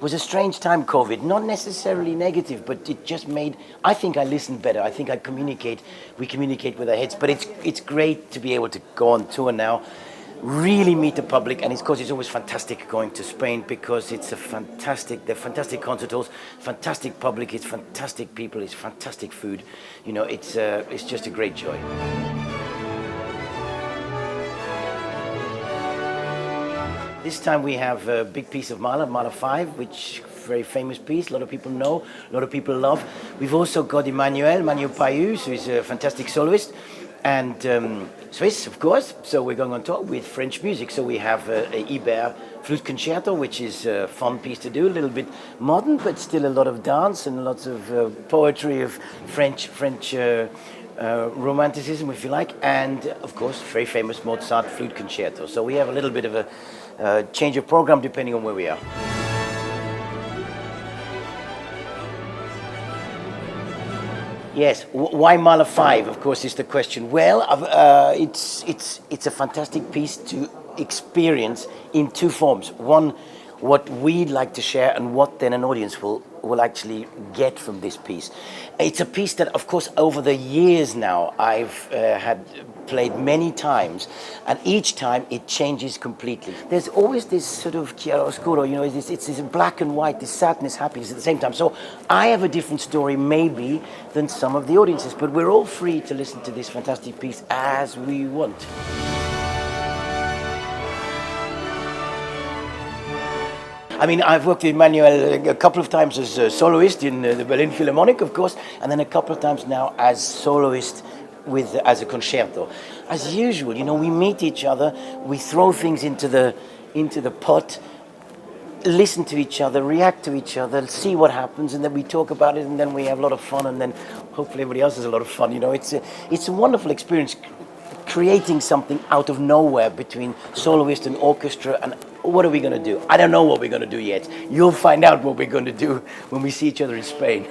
was a strange time, COVID. Not necessarily negative, but it just made. I think I listen better. I think I communicate. We communicate with our heads. But it's great to be able to go on tour now, really meet the public, and of course it's always fantastic going to Spain because it's they're fantastic concert halls, fantastic public, it's fantastic people, it's fantastic food. You know, it's just a great joy. This time we have a big piece of Mahler, Mahler 5, which very famous piece, a lot of people know, a lot of people love. We've also got Emmanuel Payus, who is a fantastic soloist, and Swiss, of course. So we're going on tour with French music. So we have a Ibert flute concerto, which is a fun piece to do, a little bit modern, but still a lot of dance and lots of poetry of French romanticism, if you like, and of course, very famous Mozart flute concerto. So we have a little bit of a change of program depending on where we are. Yes, why Mahler 5, of course, is the question. Well, it's a fantastic piece to experience in two forms. One, what we'd like to share and what then an audience will actually get from this piece. It's a piece that, of course, over the years now, I've had played many times, and each time it changes completely. There's always this sort of chiaroscuro, you know, it's this black and white, this sadness, happiness at the same time. So I have a different story maybe than some of the audiences, but we're all free to listen to this fantastic piece as we want. I mean, I've worked with Emmanuel a couple of times as a soloist in the Berlin Philharmonic, of course, and then a couple of times now as soloist as a concerto. As usual, you know, we meet each other, we throw things into the pot, listen to each other, react to each other, see what happens, and then we talk about it, and then we have a lot of fun, and then hopefully everybody else has a lot of fun. You know, it's a wonderful experience, creating something out of nowhere between soloist and orchestra. And what are we going to do? I don't know what we're going to do yet. You'll find out what we're going to do when we see each other in Spain.